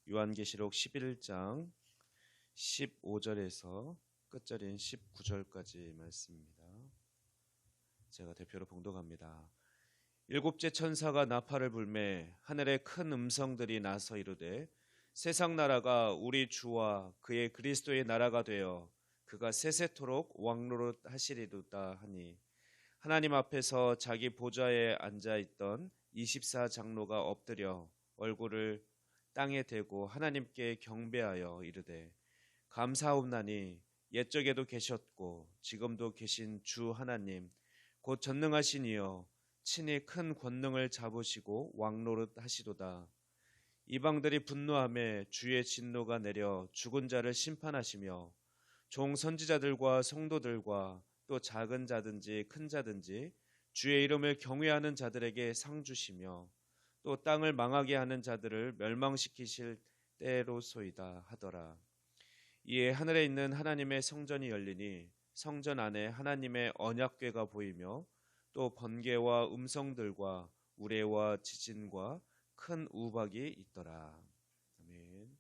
요한계시록 11장 15절에서 끝절인 19절까지 말씀입니다. 제가 대표로 봉독합니다. 일곱째 천사가 나팔을 불매 하늘에 큰 음성들이 나서 이르되 세상 나라가 우리 주와 그의 그리스도의 나라가 되어 그가 세세토록 왕노릇 하시리로다 하니 하나님 앞에서 자기 보좌에 앉아 있던 24장로가 엎드려 얼굴을 땅에 대고 하나님께 경배하여 이르되 감사하옵나니 옛적에도 계셨고 지금도 계신 주 하나님 곧 전능하신 이여 친히 큰 권능을 잡으시고 왕노릇 하시도다. 이방들이 분노하며 주의 진노가 내려 죽은 자를 심판하시며 종 선지자들과 성도들과 또 작은 자든지 큰 자든지 주의 이름을 경외하는 자들에게 상 주시며 또 땅을 망하게 하는 자들을 멸망시키실 때로소이다 하더라. 이에 하늘에 있는 하나님의 성전이 열리니 성전 안에 하나님의 언약궤가 보이며 또 번개와 음성들과 우레와 지진과 큰 우박이 있더라. 아멘.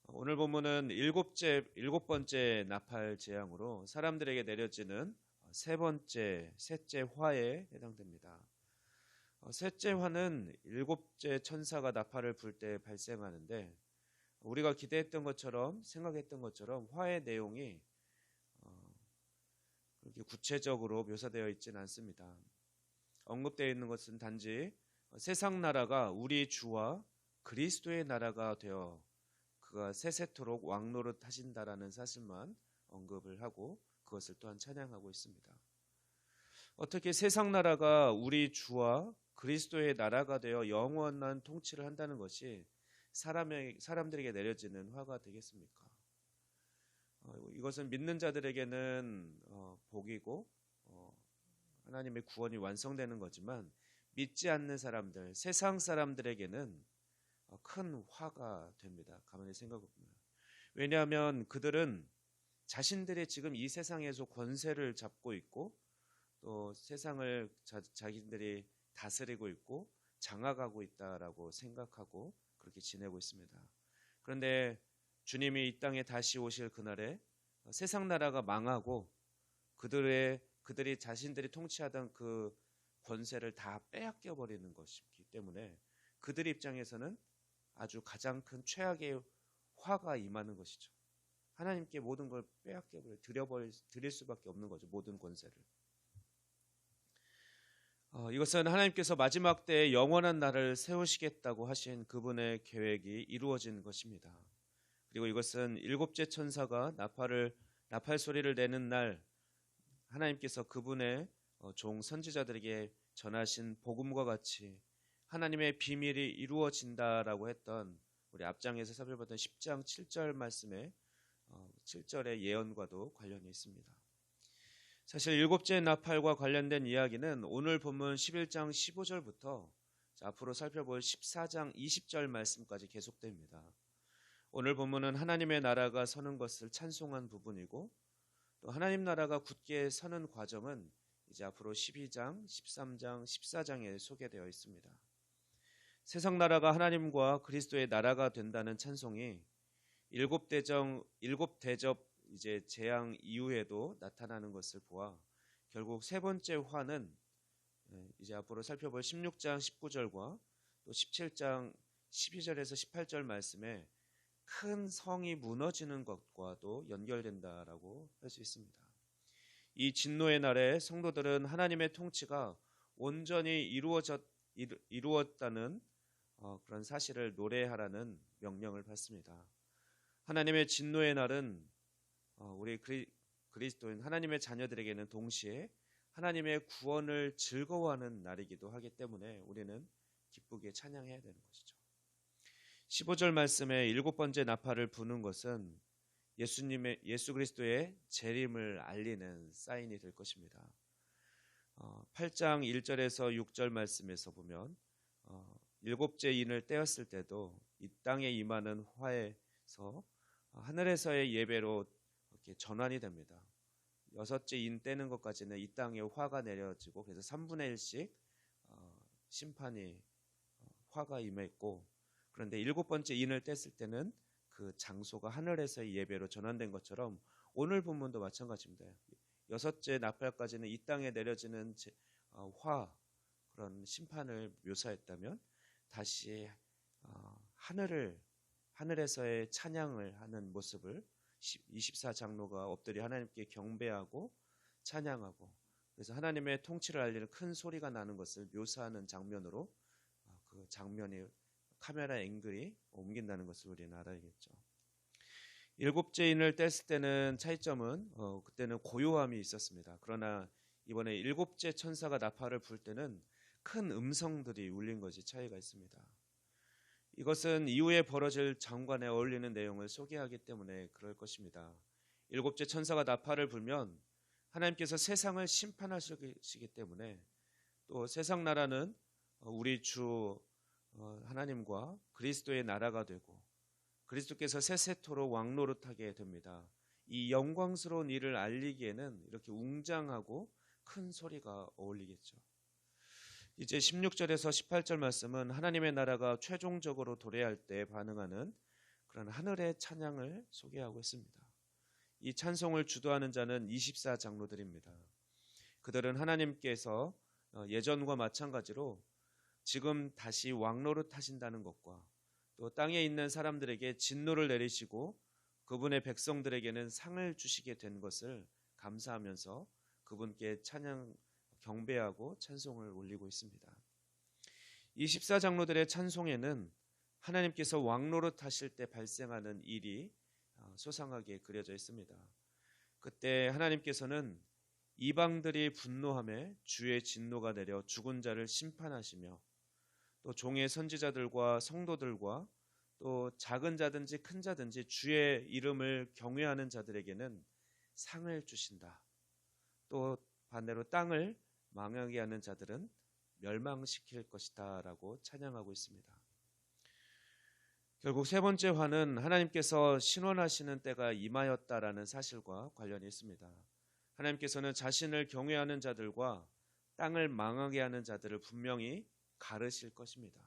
오늘 본문은 일곱 번째 나팔 재앙으로 사람들에게 내려지는 셋째 화에 해당됩니다. 셋째 화는 일곱째 천사가 나팔을 불 때 발생하는데 우리가 기대했던 것처럼 생각했던 것처럼 화의 내용이 그렇게 구체적으로 묘사되어 있지는 않습니다. 언급되어 있는 것은 단지 세상 나라가 우리 주와 그리스도의 나라가 되어 그가 세세토록 왕노릇 하신다라는 사실만 언급을 하고 그것을 또한 찬양하고 있습니다. 어떻게 세상 나라가 우리 주와 그리스도의 나라가 되어 영원한 통치를 한다는 것이 사람들에게 내려지는 화가 되겠습니까? 이것은 믿는 자들에게는 복이고 하나님의 구원이 완성되는 거지만 믿지 않는 사람들, 세상 사람들에게는 큰 화가 됩니다. 가만히 생각해 보면. 왜냐하면 그들은 자신들이 지금 이 세상에서 권세를 잡고 있고 또 세상을 자기들이 다스리고 있고 장악하고 있다라고 생각하고 그렇게 지내고 있습니다. 그런데 주님이 이 땅에 다시 오실 그날에 세상 나라가 망하고 그들이 자신들이 통치하던 그 권세를 다 빼앗겨 버리는 것이기 때문에 그들 입장에서는 아주 가장 큰 최악의 화가 임하는 것이죠. 하나님께 모든 걸 빼앗겨 드릴 수밖에 없는 거죠. 모든 권세를. 이것은 하나님께서 마지막 때에 영원한 나라를 세우시겠다고 하신 그분의 계획이 이루어진 것입니다. 그리고 이것은 일곱째 천사가 나팔 소리를 내는 날 하나님께서 그분의 종 선지자들에게 전하신 복음과 같이 하나님의 비밀이 이루어진다라고 했던 우리 앞장에서 살펴봤던 10장 7절 말씀의 7절의 예언과도 관련이 있습니다. 사실 일곱째 나팔과 관련된 이야기는 오늘 본문 11장 15절부터 앞으로 살펴볼 14장 20절 말씀까지 계속됩니다. 오늘 본문은 하나님의 나라가 서는 것을 찬송한 부분이고 또 하나님 나라가 굳게 서는 과정은 이제 앞으로 12장, 13장, 14장에 소개되어 있습니다. 세상 나라가 하나님과 그리스도의 나라가 된다는 찬송이 일곱 대접 이제 재앙 이후에도 나타나는 것을 보아 결국 세 번째 화는 이제 앞으로 살펴볼 16장 19절과 또 17장 12절에서 18절 말씀에 큰 성이 무너지는 것과도 연결된다라고 할 수 있습니다. 이 진노의 날에 성도들은 하나님의 통치가 온전히 이루었다는 그런 사실을 노래하라는 명령을 받습니다. 하나님의 진노의 날은 우리 그리스도인 하나님의 자녀들에게는 동시에 하나님의 구원을 즐거워하는 날이기도 하기 때문에 우리는 기쁘게 찬양해야 되는 것이죠. 15절 말씀에 일곱 번째 나팔을 부는 것은 예수 그리스도의 재림을 알리는 사인이 될 것입니다. 8장 1절에서 6절 말씀에서 보면 일곱째 인을 떼었을 때도 이 땅에 임하는 화에서 하늘에서의 예배로 이렇게 전환이 됩니다. 여섯째 인 떼는 것까지는 이 땅에 화가 내려지고 그래서 3분의 1씩 심판이 화가 임했고 그런데 일곱 번째 인을 뗐을 때는 그 장소가 하늘에서의 예배로 전환된 것처럼 오늘 본문도 마찬가지입니다. 여섯째 나팔까지는 이 땅에 내려지는 그런 심판을 묘사했다면 다시 하늘에서의 찬양을 하는 모습을 24장로가 엎드려 하나님께 경배하고 찬양하고, 그래서 하나님의 통치를 알리는 큰 소리가 나는 것을 묘사하는 장면으로 그 장면이 카메라 앵글이 옮긴다는 것을 우리는 알아야겠죠. 일곱째 인을 뗐을 때는 차이점은 그때는 고요함이 있었습니다. 그러나 이번에 일곱째 천사가 나팔을 불 때는 큰 음성들이 울린 것이 차이가 있습니다. 이것은 이후에 벌어질 장관에 어울리는 내용을 소개하기 때문에 그럴 것입니다. 일곱째 천사가 나팔을 불면 하나님께서 세상을 심판하시기 때문에, 또 세상 나라는 우리 주 하나님과 그리스도의 나라가 되고 그리스도께서 세세토록 왕노릇하게 됩니다. 이 영광스러운 일을 알리기에는 이렇게 웅장하고 큰 소리가 어울리겠죠. 이제 16절에서 18절 말씀은 하나님의 나라가 최종적으로 도래할 때 반응하는 그런 하늘의 찬양을 소개하고 있습니다. 이 찬송을 주도하는 자는 24장로들입니다. 그들은 하나님께서 예전과 마찬가지로 지금 다시 왕노릇 하신다는 것과 또 땅에 있는 사람들에게 진노를 내리시고 그분의 백성들에게는 상을 주시게 된 것을 감사하면서 그분께 찬양, 경배하고 찬송을 올리고 있습니다. 24장로들의 찬송에는 하나님께서 왕노릇 하실 때 발생하는 일이 소상하게 그려져 있습니다. 그때 하나님께서는 이방들이 분노하며 주의 진노가 내려 죽은 자를 심판하시며, 또 종의 선지자들과 성도들과 또 작은 자든지 큰 자든지 주의 이름을 경외하는 자들에게는 상을 주신다. 또 반대로 땅을 망하게 하는 자들은 멸망시킬 것이다 라고 찬양하고 있습니다. 결국 세 번째 화는 하나님께서 신원하시는 때가 임하였다라는 사실과 관련이 있습니다. 하나님께서는 자신을 경외하는 자들과 땅을 망하게 하는 자들을 분명히 가르실 것입니다.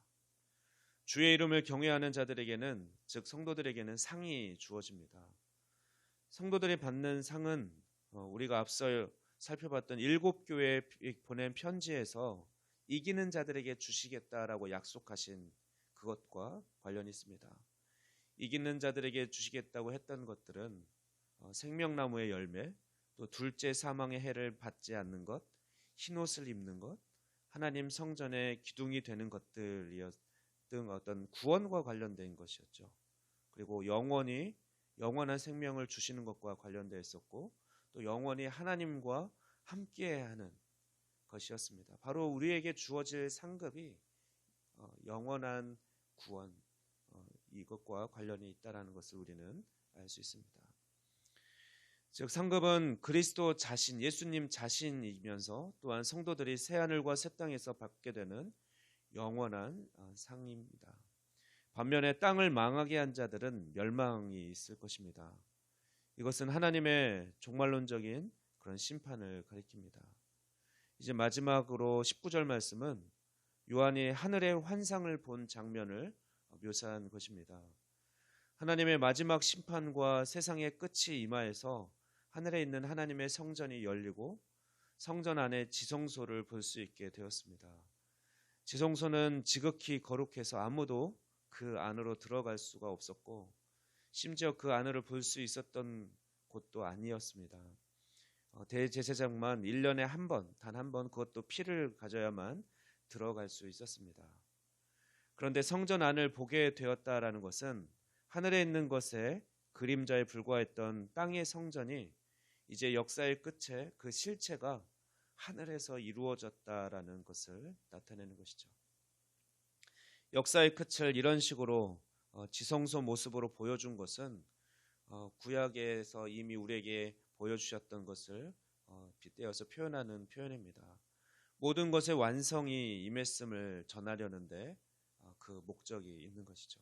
주의 이름을 경외하는 자들에게는, 즉 성도들에게는 상이 주어집니다. 성도들이 받는 상은 우리가 앞서 살펴봤던 7교회에 보낸 편지에서 이기는 자들에게 주시겠다라고 약속하신 그것과 관련이 있습니다. 이기는 자들에게 주시겠다고 했던 것들은 생명나무의 열매, 또 둘째 사망의 해를 받지 않는 것, 흰옷을 입는 것, 하나님 성전의 기둥이 되는 것들이었 등 어떤 구원과 관련된 것이었죠. 그리고 영원한 생명을 주시는 것과 관련되어 있었고, 또 영원히 하나님과 함께하는 것이었습니다. 바로 우리에게 주어질 상급이 영원한 구원, 이것과 관련이 있다라는 것을 우리는 알 수 있습니다. 즉 상급은 그리스도 자신, 예수님 자신이면서 또한 성도들이 새 하늘과 새 땅에서 받게 되는 영원한 상입니다. 반면에 땅을 망하게 한 자들은 멸망이 있을 것입니다. 이것은 하나님의 종말론적인 그런 심판을 가리킵니다. 이제 마지막으로 19절 말씀은 요한이 하늘의 환상을 본 장면을 묘사한 것입니다. 하나님의 마지막 심판과 세상의 끝이 임하여서 하늘에 있는 하나님의 성전이 열리고 성전 안에 지성소를 볼 수 있게 되었습니다. 지성소는 지극히 거룩해서 아무도 그 안으로 들어갈 수가 없었고, 심지어 그 안으로 볼 수 있었던 곳도 아니었습니다. 대제사장만 1년에 한 번, 단 한 번, 그것도 피를 가져야만 들어갈 수 있었습니다. 그런데 성전 안을 보게 되었다라는 것은 하늘에 있는 것에 그림자에 불과했던 땅의 성전이 이제 역사의 끝에 그 실체가 하늘에서 이루어졌다라는 것을 나타내는 것이죠. 역사의 끝을 이런 식으로 지성소 모습으로 보여준 것은 구약에서 이미 우리에게 보여주셨던 것을 빗대어서 표현하는 표현입니다. 모든 것의 완성이 임했음을 전하려는데 그 목적이 있는 것이죠.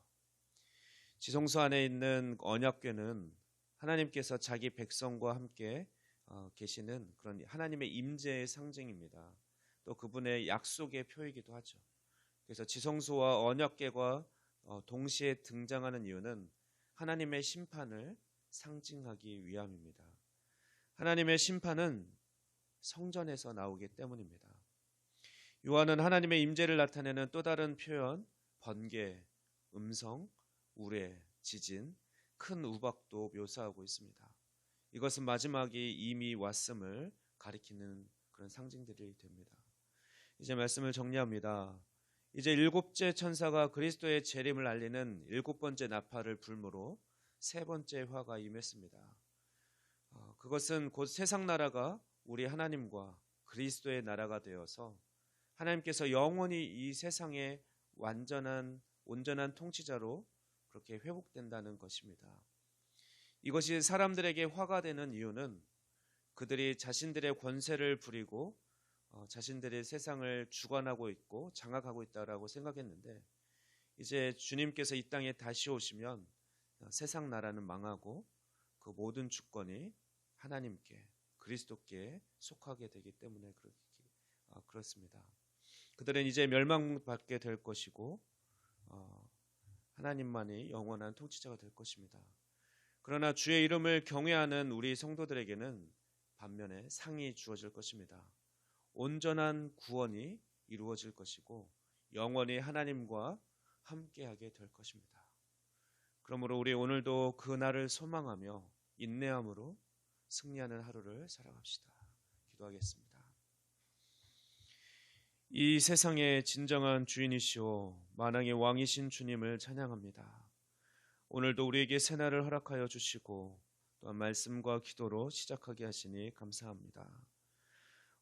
지성소 안에 있는 언약궤는 하나님께서 자기 백성과 함께 계시는 그런 하나님의 임재의 상징입니다. 또 그분의 약속의 표이기도 하죠. 그래서 지성소와 언약궤가 동시에 등장하는 이유는 하나님의 심판을 상징하기 위함입니다. 하나님의 심판은 성전에서 나오기 때문입니다. 요한은 하나님의 임재를 나타내는 또 다른 표현, 번개, 음성, 우레, 지진, 큰 우박도 묘사하고 있습니다. 이것은 마지막이 이미 왔음을 가리키는 그런 상징들이 됩니다. 이제 말씀을 정리합니다. 이제 일곱째 천사가 그리스도의 재림을 알리는 일곱 번째 나팔을 불므로 세 번째 화가 임했습니다. 그것은 곧 세상 나라가 우리 하나님과 그리스도의 나라가 되어서 하나님께서 영원히 이 세상의 온전한 통치자로 그렇게 회복된다는 것입니다. 이것이 사람들에게 화가 되는 이유는 그들이 자신들의 권세를 부리고 자신들의 세상을 주관하고 있고 장악하고 있다라고 생각했는데, 이제 주님께서 이 땅에 다시 오시면 세상 나라는 망하고 그 모든 주권이 하나님께, 그리스도께 속하게 되기 때문에 그렇습니다. 그들은 이제 멸망받게 될 것이고 하나님만이 영원한 통치자가 될 것입니다. 그러나 주의 이름을 경외하는 우리 성도들에게는 반면에 상이 주어질 것입니다. 온전한 구원이 이루어질 것이고 영원히 하나님과 함께하게 될 것입니다. 그러므로 우리 오늘도 그 날을 소망하며 인내함으로 승리하는 하루를 살아갑시다. 기도하겠습니다. 이 세상의 진정한 주인이시오 만왕의 왕이신 주님을 찬양합니다. 오늘도 우리에게 새날을 허락하여 주시고 또한 말씀과 기도로 시작하게 하시니 감사합니다.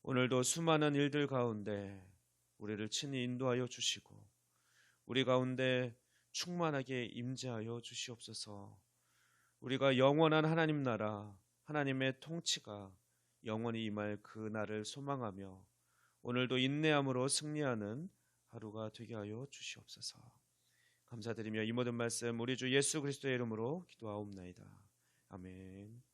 오늘도 수많은 일들 가운데 우리를 친히 인도하여 주시고 우리 가운데 충만하게 임재하여 주시옵소서. 우리가 영원한 하나님 나라, 하나님의 통치가 영원히 임할 그 날을 소망하며 오늘도 인내함으로 승리하는 하루가 되게 하여 주시옵소서. 감사드리며 이 모든 말씀 우리 주 예수 그리스도의 이름으로 기도하옵나이다. 아멘.